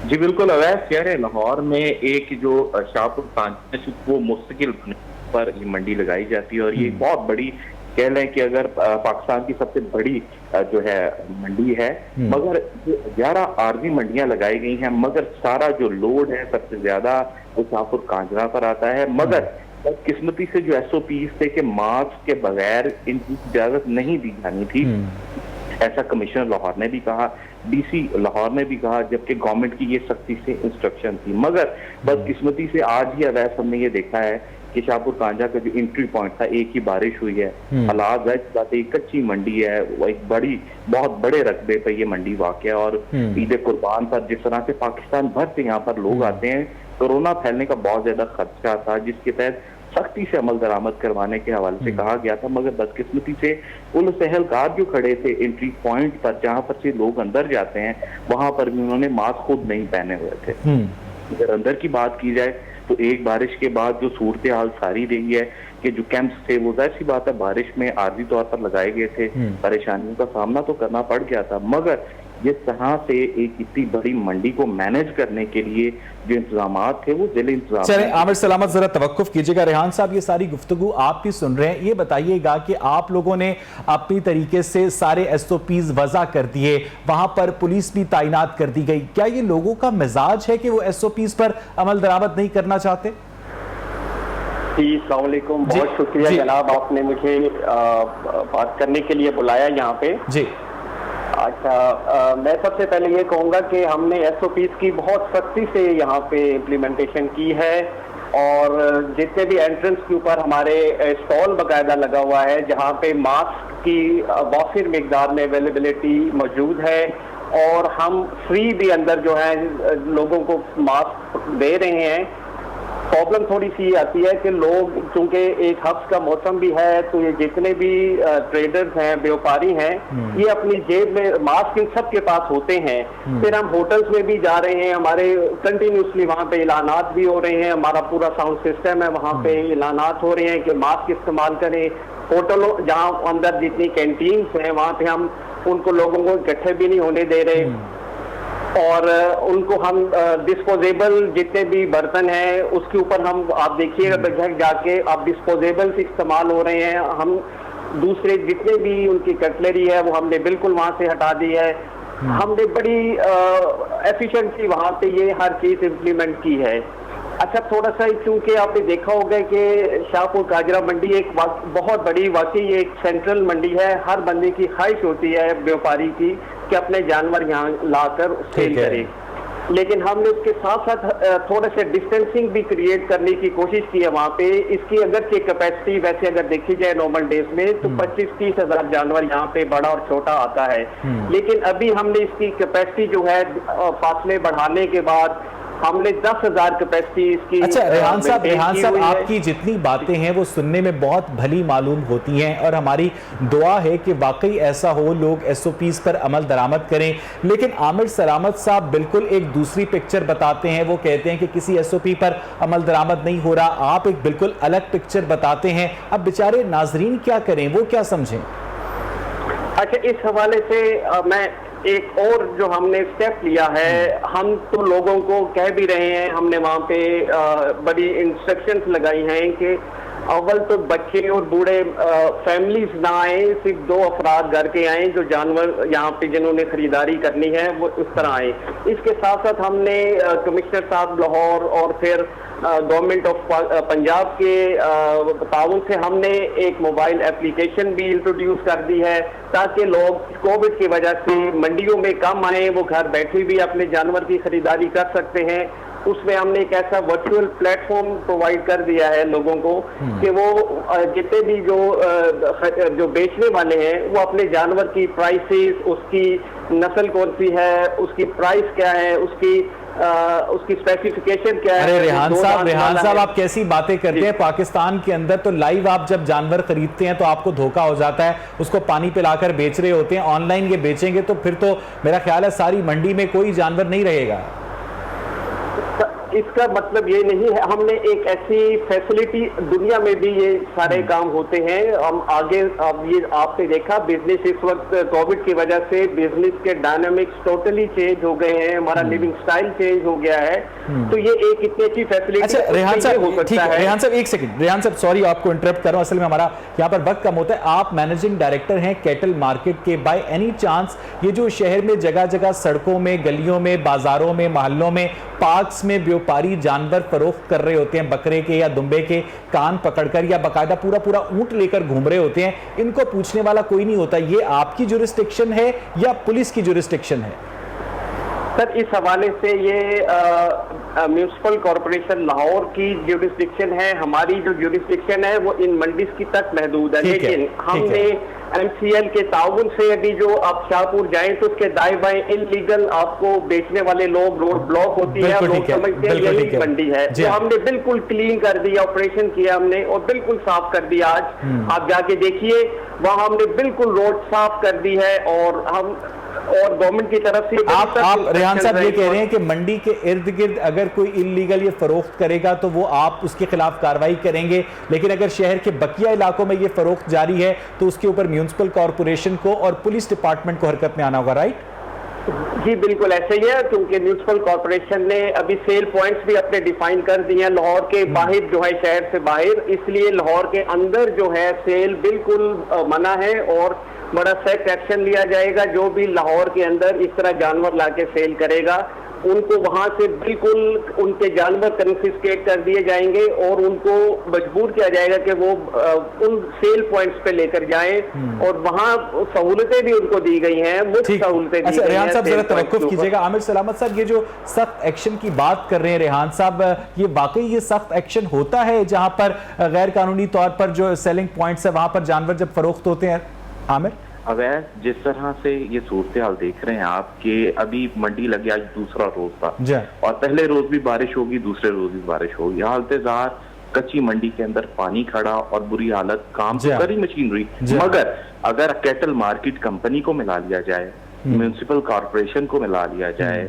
जी बिल्कुल, अवैध शहर लाहौर में एक जो शाहपुर कांच वो मुस्तकिल पर ये मंडी लगाई जाती है, और ये बहुत बड़ी कह लें कि अगर पाकिस्तान की सबसे बड़ी जो है मंडी है, मगर 11 आरजी मंडियां लगाई गई हैं, मगर सारा जो लोड है सबसे ज्यादा वो शाहपुर कांजरा पर आता है। मगर बदकिस्मती से जो SOPs थे कि मास्क के बगैर इनकी इजाजत नहीं दी जानी थी, ऐसा कमिश्नर लाहौर ने भी कहा, DC लाहौर ने भी कहा, जबकि गवर्नमेंट की ये सख्ती से इंस्ट्रक्शन थी। मगर बदकिस्मती से आज ही अवैध हमने ये देखा है कि शाहपुर कांजा का जो एंट्री पॉइंट था, एक ही बारिश हुई है, हालात बात एक कच्ची मंडी है, वो एक बहुत बड़े रकबे पे ये मंडी वाक़ है। और ईद कुर्बान पर जिस तरह से पाकिस्तान भर से यहाँ पर लोग आते हैं, कोरोना फैलने का बहुत ज्यादा खदशा था, जिसके तहत सख्ती से अमल दरामद करवाने के हवाले से कहा गया था। मगर बदकिस्मती से पुलिस एहलकार जो खड़े थे एंट्री पॉइंट पर, जहाँ पर से लोग अंदर जाते हैं, वहां पर भी उन्होंने मास्क खुद नहीं पहने हुए थे। अगर अंदर की बात की जाए तो एक बारिश के बाद जो सूरत हाल सारी रही है कि जो कैंप्स थे वो जाहिर सी बात है बारिश में आर्जी तौर पर लगाए गए थे, परेशानियों का सामना तो करना पड़ गया था। मगर जिस तरह से एक इतनी बड़ी मंडी को मैनेज करने के लिए जो इंतजाम थे वो जिले इंतजाम। चलें आमिर सलामत, जरा तवक्कुफ कीजिएगा। रेहान साहब, ये सारी गुफ्तगू आप भी सुन रहे हैं, ये बताइएगा कि आप लोगों ने अपनी तरीके से सारे SOPs वज़ा कर दिए, वहां पर पुलिस भी तैनात कर दी गई, क्या ये लोगों का मिजाज है कि वो SOPs पर अमल दरामद नहीं करना चाहते? जी, अस्सलाम वालेकुम, बहुत शुक्रिया जनाब, आपने मुझे बात करने के लिए बुलाया यहाँ पे। जी अच्छा, मैं सबसे पहले ये कहूँगा कि हमने SOPs की बहुत सख्ती से यहाँ पे इम्प्लीमेंटेशन की है, और जितने भी एंट्रेंस के ऊपर हमारे स्टॉल बाकायदा लगा हुआ है जहाँ पे मास्क की वाफिर मिकदार में अवेलेबिलिटी मौजूद है, और हम फ्री भी अंदर जो है लोगों को मास्क दे रहे हैं। प्रॉब्लम थोड़ी सी आती है कि लोग, चूंकि एक हफ्स का मौसम भी है, तो ये जितने भी ट्रेडर्स हैं, व्यापारी हैं, ये अपनी जेब में मास्क इन सब के पास होते हैं। फिर हम होटल्स में भी जा रहे हैं, हमारे कंटिन्यूसली वहाँ पे ऐलानात भी हो रहे हैं, हमारा पूरा साउंड सिस्टम है, वहाँ पे ऐलानात हो रहे हैं कि मास्क इस्तेमाल करें। होटलों जहाँ अंदर जितनी कैंटीन्स हैं वहाँ पे हम उनको लोगों को इकट्ठे भी नहीं होने दे रहे, और उनको हम डिस्पोजेबल जितने भी बर्तन हैं उसके ऊपर हम, आप देखिएगा बजट जाके अब डिस्पोजेबल इस्तेमाल हो रहे हैं। हम दूसरे जितने भी उनकी कटलरी है वो हमने बिल्कुल वहां से हटा दी है। हमने बड़ी एफिशिएंसी वहां पे ये हर चीज इम्प्लीमेंट की है। अच्छा, थोड़ा सा क्योंकि आपने देखा होगा कि शाहपुर काजरा मंडी एक बहुत बड़ी, वाकई एक सेंट्रल मंडी है, हर बंदे की ख्वाहिश होती है व्यापारी की कि अपने जानवर यहाँ लाकर सेल करे, लेकिन हमने उसके साथ साथ थोड़ा सा डिस्टेंसिंग भी क्रिएट करने की कोशिश की है वहाँ पे। इसकी अगर की कैपेसिटी वैसे अगर देखी जाए नॉर्मल डेज में तो 25-30 हजार जानवर यहाँ पे बड़ा और छोटा आता है, लेकिन अभी हमने इसकी कैपेसिटी जो है फासले बढ़ाने के बाद हमने 10,000 कैपेसिटी इसकी। अच्छा रेहान साहब, आपकी जितनी बातें हैं वो सुनने में बहुत भली मालूम होती हैं, और हमारी दुआ है कि वाकई ऐसा हो, लोग SOPs पर अमल दरामद करें। लेकिन आमिर सलामत साहब बिल्कुल एक दूसरी पिक्चर बताते हैं, वो कहते हैं कि किसी SOP पर अमल दरामद नहीं हो रहा, आप एक बिल्कुल अलग पिक्चर बताते हैं। अब बेचारे नाजरीन क्या करें, वो क्या समझें? अच्छा, इस हवाले से मैं एक और जो हमने स्टेप लिया है, हम तो लोगों को कह भी रहे हैं, हमने वहाँ पे बड़ी इंस्ट्रक्शंस लगाई हैं कि अव्वल तो बच्चे और बूढ़े फैमिलीज ना आए, सिर्फ 2 अफराद घर के आए जो जानवर यहाँ पे जिन्होंने खरीदारी करनी है वो उस तरह आए। इसके साथ साथ हमने कमिश्नर साहब लाहौर और फिर गवर्नमेंट ऑफ पंजाब के ताउन से हमने एक मोबाइल एप्लीकेशन भी इंट्रोड्यूस कर दी है, ताकि लोग कोविड की वजह से मंडियों में कम आए, वो घर बैठे भी अपने जानवर की खरीदारी कर सकते हैं। उसमें हमने एक ऐसा वर्चुअल प्लेटफॉर्म प्रोवाइड कर दिया है लोगों को कि वो जितने भी जो बेचने वाले हैं वो अपने जानवर की प्राइसेस, उसकी नस्ल कौन सी है, उसकी प्राइस क्या है, उसकी स्पेसिफिकेशन क्या है। अरे रेहान साहब आप कैसी बातें करते हैं? पाकिस्तान के अंदर तो लाइव आप जब जानवर खरीदते हैं तो आपको धोखा हो जाता है, उसको पानी पिलाकर बेच रहे होते हैं। ऑनलाइन ये बेचेंगे तो फिर तो मेरा ख्याल है सारी मंडी में कोई जानवर नहीं रहेगा। इसका मतलब ये नहीं है, हमने एक ऐसी फैसिलिटी, दुनिया में भी ये सारे काम होते हैं। हम आगे, अब ये आपने देखा बिजनेस इस वक्त कोविड की वजह से बिजनेस के डायनामिक्स टोटली चेंज हो गए हैं, हमारा लिविंग स्टाइल चेंज हो गया है, तो ये एक इतनी अच्छी फैसिलिटी। अच्छा रेहान साहब, ठीक है रेहान साहब, एक सेकंड रेहान साहब, सॉरी आपको इंटरप्ट कर रहा हूं, असल में हमारा यहाँ पर वक्त कम होता है। आप मैनेजिंग डायरेक्टर हैं कैटल मार्केट के, बाय एनी चांस ये जो शहर में जगह जगह सड़कों में, गलियों में, बाजारों में, मोहल्लों में, पार्क्स में व्यापारी जानवर फरोख्त कर रहे होते हैं, बकरे के या दुम्बे के कान पकड़कर या बकायदा पूरा पूरा ऊंट लेकर घूम रहे होते हैं, इनको पूछने वाला कोई नहीं होता, ये आपकी जुरिस्डिक्शन है या पुलिस की जुरिस्डिक्शन है? सर इस हवाले से ये म्यूनिसिपल कॉरपोरेशन लाहौर की ज्यूरिसडिक्शन है, हमारी जो ज्यूरिसडिक्शन है वो इन मंडीज की तक महदूद है, लेकिन हमने MCL के ताउन से अभी जो आप शाहपुर जाएं तो उसके दाएं बाएं इनलीगल आपको बेचने वाले लोग, रोड ब्लॉक होती है, लोग समझते हैं यही मंडी है, तो हमने बिल्कुल क्लीन कर दिया, ऑपरेशन किया हमने और बिल्कुल साफ कर दिया। आज आप जाके देखिए वहाँ हमने बिल्कुल रोड साफ कर दी है और हम और गवर्नमेंट की तरफ से आप रेहान साहब ये कह रहे हैं कि मंडी के इर्द गिर्द अगर कोई इल्लीगल ये फरोख्त करेगा तो वो आप उसके खिलाफ कार्रवाई करेंगे, लेकिन अगर शहर के बकिया इलाकों में ये फरोख्त जारी है तो उसके ऊपर म्युनिसिपल कॉरपोरेशन को और पुलिस डिपार्टमेंट को हरकत में आना होगा, राइट? जी बिल्कुल ऐसे ही है, क्योंकि म्युनिसिपल कॉरपोरेशन ने अभी सेल पॉइंट्स भी अपने डिफाइन कर दिए हैं लाहौर के बाहर जो है, शहर से बाहर, इसलिए लाहौर के अंदर जो है सेल बिल्कुल मना है और बड़ा सख्त एक्शन लिया जाएगा। जो भी लाहौर के अंदर इस तरह जानवर लाके सेल करेगा उनको वहां से बिल्कुल उनके जानवर कन्फिस्केट कर दिए जाएंगे और उनको मजबूर किया जाएगा कि वो उन सेल पॉइंट्स पे लेकर जाएं और वहां सहूलतें भी उनको दी गई हैं, मुफ्त सहूलतें दी गई हैं। रेहान साहब जरा तवक्कुफ कीजिएगा। आमिर सलामत साहब ये जो सख्त एक्शन की बात कर रहे हैं रेहान साहब, ये वाकई ये सख्त एक्शन होता है जहां पर गैर कानूनी तौर पर जो सेलिंग पॉइंट्स है वहां पर जानवर जब फरोख्त होते हैं? आमिर, अवैध जिस तरह से ये सूरत हाल देख रहे हैं आप कि अभी मंडी लगे, आज दूसरा रोज था और पहले रोज भी बारिश होगी, दूसरे रोज भी बारिश होगी, हालत कच्ची मंडी के अंदर पानी खड़ा और बुरी हालत, काम तो करी मशीनरी, मगर अगर कैटल मार्केट कंपनी को मिला लिया जाए, म्युनिसिपल कॉर्पोरेशन को मिला लिया जाए,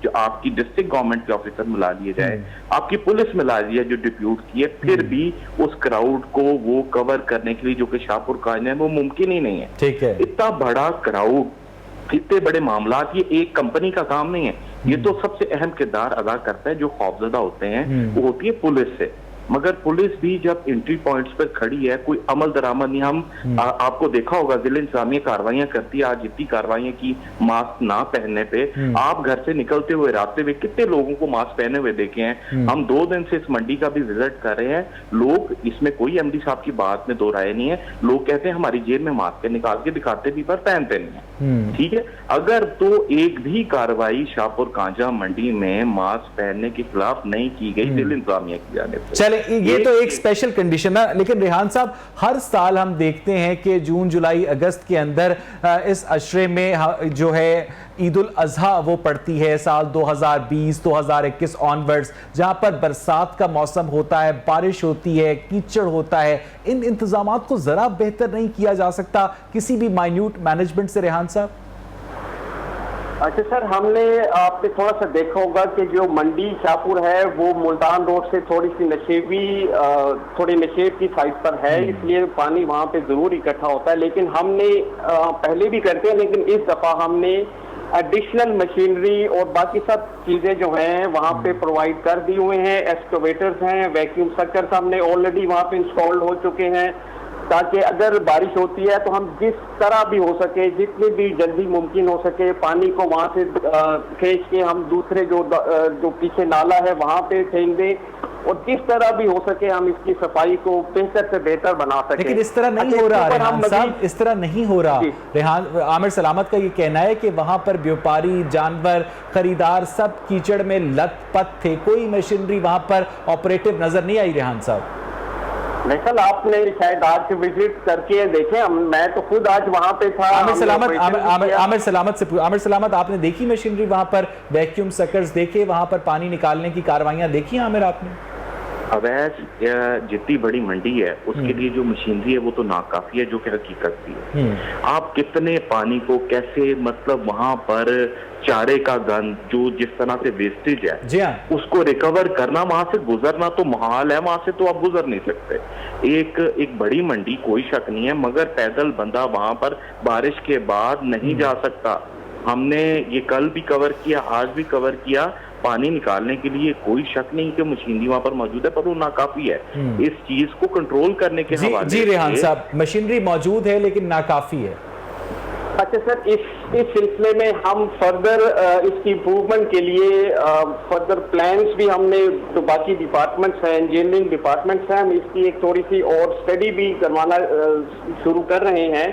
जो आपकी डिस्ट्रिक्ट गवर्नमेंट के ऑफिसर मिला लिए जाए, आपकी पुलिस मिला लिया जो डिप्यूट किए, फिर भी उस क्राउड को वो कवर करने के लिए जो कि शाहपुर का है वो मुमकिन ही नहीं है। ठीक है, इतना बड़ा क्राउड, इतने बड़े मामला, ये एक कंपनी का काम नहीं है, ये तो सबसे अहम किरदार अदा करता है जो खौफजदा होते हैं वो होती है पुलिस से। मगर पुलिस भी जब एंट्री पॉइंट्स पर खड़ी है, कोई अमल दरामद नहीं। हम आपको देखा होगा जिले इंतजामिया कार्रवाइयां करती है, आज इतनी कार्रवाइयां की मास्क ना पहनने पे, आप घर से निकलते हुए रास्ते में कितने लोगों को मास्क पहने हुए देखे हैं। हम 2 दिन से इस मंडी का भी विजिट कर रहे हैं, लोग इसमें कोई MD साहब की बात में दो राय नहीं है, लोग कहते हैं हमारी जेब में मास्क निकाल के दिखाते भी पर पहनते नहीं है। ठीक है, अगर तो एक भी कार्रवाई शाहपुर कांजा मंडी में मास्क पहनने के खिलाफ नहीं की गई दिल इंतजामिया की जानिब से, ये तो एक स्पेशल कंडीशन है, लेकिन रेहान साहब हर साल हम देखते हैं कि जून जुलाई अगस्त के अंदर इस अशरे में जो है ईद उल अजहा वो पड़ती है साल 2020-2021 ऑनवर्ड्स, जहां पर बरसात का मौसम होता है, बारिश होती है, कीचड़ होता है, इन इंतजामात को जरा बेहतर नहीं किया जा सकता किसी भी माइन्यूट मैनेजमेंट से? रेहान साहब, अच्छा सर, हमने आपने थोड़ा सा देखा होगा कि जो मंडी शाहपुर है वो मुल्तान रोड से थोड़ी सी थोड़ी नशेब की साइड पर है, इसलिए पानी वहाँ पे जरूर इकट्ठा होता है, लेकिन हमने पहले भी करते हैं, लेकिन इस दफा हमने एडिशनल मशीनरी और बाकी सब चीजें जो हैं वहाँ पे प्रोवाइड कर दी हुए हैं। एक्सकवेटर्स हैं, वैक्यूम सक्कर्स हमने ऑलरेडी वहाँ पे इंस्टॉल्ड हो चुके हैं, ताकि अगर बारिश होती है तो हम जिस तरह भी हो सके, जितनी भी जल्दी मुमकिन हो सके, पानी को वहां से खींच के हम दूसरे जो पीछे नाला है वहां पे फेंक दें और जिस तरह भी हो सके हम इसकी सफाई को बेहतर से बेहतर बना सकें। लेकिन इस तरह नहीं हो रहा रेहान साहब, इस तरह नहीं हो रहा। रेहान, आमिर सलामत का ये कहना है कि वहां पर व्यापारी, जानवर, खरीदार सब कीचड़ में लथपथ थे, कोई मशीनरी वहां पर ऑपरेटिव नजर नहीं आई। रेहान साहब, कल आपने शायद आज विजिट करके देखे, मैं तो खुद आज वहां पे था। आमिर सलामत आपने देखी मशीनरी वहां पर, वैक्यूम सकर्स देखे, वहां पर पानी निकालने की कार्रवाइयां देखी आमिर आपने? अवैध जितनी बड़ी मंडी है उसके लिए जो मशीनरी है वो तो नाकाफी है, जो कि हकीकत भी है। आप कितने पानी को कैसे, मतलब वहां पर चारे का गंद जो जिस तरह से वेस्टेज है उसको रिकवर करना, वहां से गुजरना तो मुहाल है, वहां से तो आप गुजर नहीं सकते। एक बड़ी मंडी, कोई शक नहीं है, मगर पैदल बंदा वहां पर बारिश के बाद नहीं जा सकता। हमने ये कल भी कवर किया, आज भी कवर किया, पानी निकालने के लिए कोई शक नहीं कि मशीनरी वहां पर मौजूद है, पर वो नाकाफी है। इस चीज को कंट्रोल करने के हवाले जी रेहान साहब, मशीनरी मौजूद है लेकिन नाकाफी है। अच्छा सर, इस सिलसिले में हम फर्दर इसकी इम्प्रूवमेंट के लिए फर्दर प्लान्स भी हमने, जो बाकी डिपार्टमेंट्स हैं, इंजीनियरिंग डिपार्टमेंट्स हैं, हम इसकी एक थोड़ी सी और स्टडी भी करवाना शुरू कर रहे हैं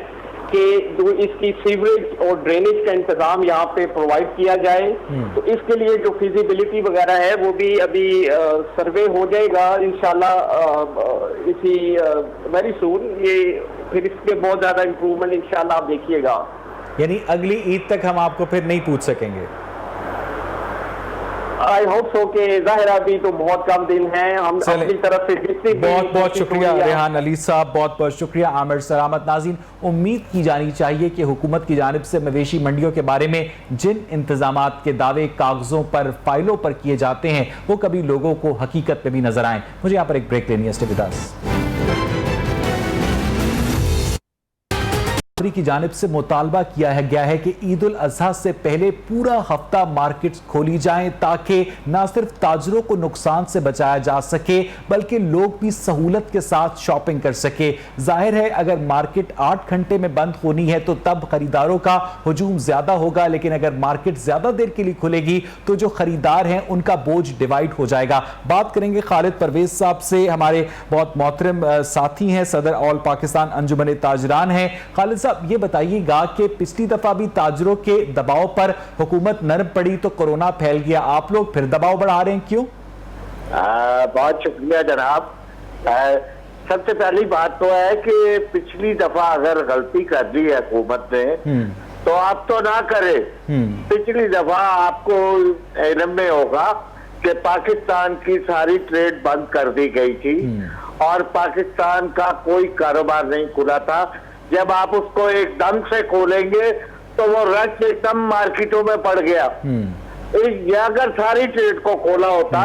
कि जो इसकी सीवरेज और ड्रेनेज का इंतजाम यहाँ पे प्रोवाइड किया जाए। तो इसके लिए जो फिजिबिलिटी वगैरह है वो भी अभी सर्वे हो जाएगा इंशाल्लाह इसी वेरी सून। ये फिर इसमें बहुत ज्यादा इम्प्रूवमेंट इंशाल्लाह आप देखिएगा। यानी अगली ईद तक हम आपको फिर नहीं पूछ सकेंगे? आई होप सो कि जाहिर अभी तो बहुत कम दिन हैं। हम अपनी तरफ से जितनी बहुत बहुत शुक्रिया रेहान अली साहब, बहुत बहुत शुक्रिया आमिर सलामत। नाज़रीन, उम्मीद की जानी चाहिए कि हुकूमत की जानिब से मवेशी मंडियों के बारे में जिन इंतजामात के दावे कागजों पर, फाइलों पर किए जाते हैं वो कभी लोगों को हकीकत में भी नजर आए। मुझे यहाँ पर एक ब्रेक लेनी है, स्टे विद अस। की जानिब से मुतालबा किया गया है कि ईद उल अजहा से पहले पूरा हफ्ता मार्केट्स खोली जाएं ताकि न सिर्फ ताजरों को नुकसान से बचाया जा सके बल्कि लोग भी सहूलत के साथ शॉपिंग कर सके। जाहिर है अगर मार्केट 8 घंटे में बंद होनी है तो तब खरीदारों का हुजूम ज्यादा होगा, लेकिन अगर मार्केट ज्यादा देर के लिए खुलेगी तो जो खरीदार हैं उनका बोझ डिवाइड हो जाएगा। बात करेंगे खालिद परवेज साहब से, हमारे बहुत मोहतरम साथी हैं, सदर ऑल पाकिस्तान अंजुमन ताजरान हैं। खालिद साहब, ये बताइएगा कि पिछली दफा भी ताजरों के दबाव पर हुकूमत नरम पड़ी तो कोरोना फैल गया, आप लोग फिर दबाव बढ़ा रहे हैं, क्यों? बहुत शुक्रिया जनाब। सबसे पहली बात तो है कि पिछली दफा अगर गलती कर दी है हुकूमत ने तो आप तो ना करे। पिछली दफा आपको इल्म में होगा कि पाकिस्तान की सारी ट्रेड बंद कर दी गई थी और पाकिस्तान का कोई कारोबार नहीं खुला था। जब आप उसको एकदम से खोलेंगे तो वो रश एकदम मार्केटों में पड़ गया। अगर सारी ट्रेड को खोला होता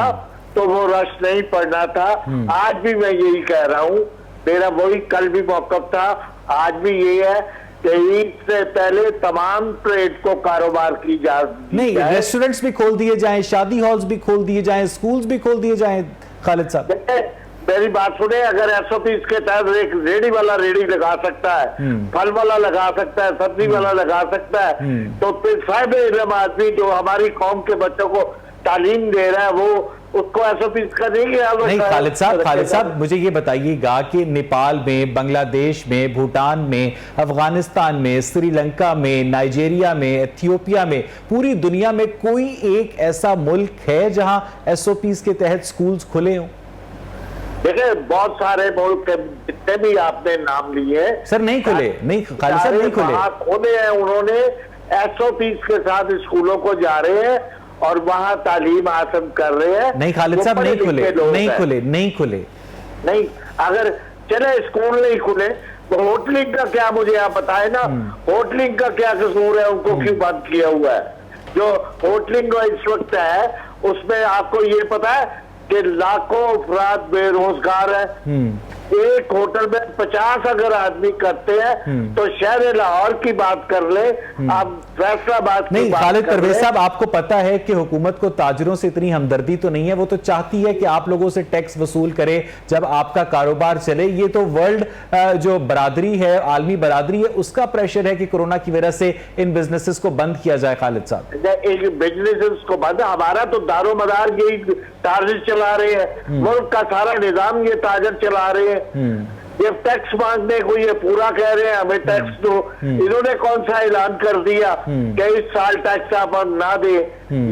तो वो रश नहीं पड़ना था। आज भी मैं यही कह रहा हूँ, मेरा वही कल भी मौक़िफ़ था, आज भी यही है कि ईद से पहले तमाम ट्रेड को कारोबार की जा नहीं, रेस्टोरेंट्स भी खोल दिए जाएं, शादी हॉल्स भी खोल दिए जाएं, स्कूल्स भी खोल दिए जाएं। खालिद साहब, मेरी बात सुने, अगर SOPs के तहत एक रेडी वाला रेडी लगा सकता है, फल वाला लगा सकता है, सब्जी वाला लगा सकता है, तो फिर साहिब इल्म आदमी जो हमारी कौम के बच्चों को तालीम दे रहा है वो उसको SOPs का नहीं। खालिद साहब मुझे ये बताइएगा कि नेपाल में, बांग्लादेश में, भूटान में, अफगानिस्तान में, श्रीलंका में, नाइजीरिया में, इथियोपिया में, पूरी दुनिया में कोई एक ऐसा मुल्क है जहां SOPs के तहत स्कूल्स खुले हों? देखिए, बहुत सारे मुल्क जितने भी आपने नाम लिए सर नहीं खुले, नहीं खालिद साहब नहीं खुले, खोले हैं। उन्होंने SOPs के साथ स्कूलों को जा रहे हैं और वहां तालीम हासिल कर रहे हैं। नहीं खालिद साहब नहीं खुले, नहीं खुले। नहीं, अगर चले स्कूल नहीं खुले तो होटलिंग का क्या, मुझे आप बताए ना, होटलिंग का क्या कसूर है, उनको क्यों बंद किया हुआ है? जो होटलिंग इस वक्त है उसमें आपको ये पता है कि लाखों अफराद बेरोजगार है। एक होटल में 50 अगर आदमी करते हैं तो शहर लाहौर की बात कर ले, आप फैसलाबाद नहीं। खालिद परवेज साहब, आपको पता है कि हुकूमत को ताजरों से इतनी हमदर्दी तो नहीं है, वो तो चाहती है कि आप लोगों से टैक्स वसूल करे जब आपका कारोबार चले। ये तो वर्ल्ड जो बरादरी है, आलमी बरादरी है, उसका प्रेशर है कि कोरोना की वजह से इन बिजनेसेस को बंद किया जाए। खालिद साहब, बिजनेसेस को बंद, हमारा तो दारो मदार यही ताजिर चला रहे हैं, मुल्क का सारा निजाम ये ताजर चला रहे हैं। ये टैक्स मांगने को ये पूरा कह रहे हैं हमें टैक्स दो। इन्होंने कौन सा ऐलान कर दिया कि इस साल टैक्स आप ना दे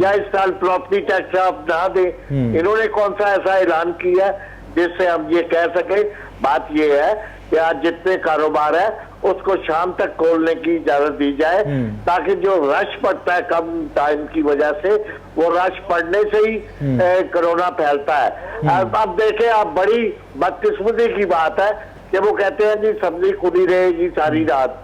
या इस साल प्रॉपर्टी टैक्स आप ना दे? इन्होंने कौन सा ऐसा ऐलान किया जिससे हम ये कह सके? बात ये है कि आज जितने कारोबार है उसको शाम तक खोलने की इजाजत दी जाए ताकि जो रश पड़ता है कम टाइम की वजह से, वो रश पड़ने से ही कोरोना फैलता है। अब देखें, आप बड़ी बदकिस्मती की बात है कि वो कहते हैं जी सब्जी खुली रहेगी सारी रात,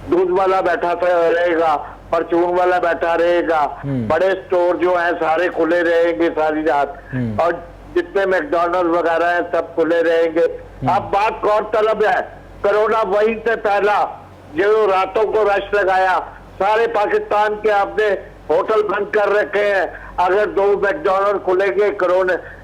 दूध वाला बैठा रहेगा, परचून वाला बैठा रहेगा, बड़े स्टोर जो है सारे खुले रहेंगे सारी रात, और जितने मैकडॉनल्ड वगैरह है सब खुले रहेंगे। अब बात गौरतलब है, कोरोना वहीं से पहला जो रातों को रश लगाया, सारे पाकिस्तान के आपने होटल बंद कर रखे हैं। अगर 2 मैकडॉनल्ड खुलेंगे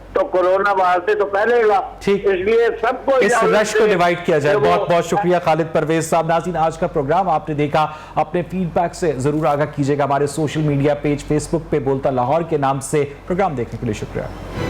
तो कोरोना बाहर से तो फैलेगा। ठीक, इसलिए सबको इस रश को डिवाइड किया जाए। बहुत बहुत शुक्रिया खालिद परवेज साहब। नाज़रीन, आज का प्रोग्राम आपने देखा, अपने फीडबैक से जरूर आगाह कीजिएगा। हमारे सोशल मीडिया पेज फेसबुक पे बोलता लाहौर के नाम से प्रोग्राम देखने के लिए शुक्रिया।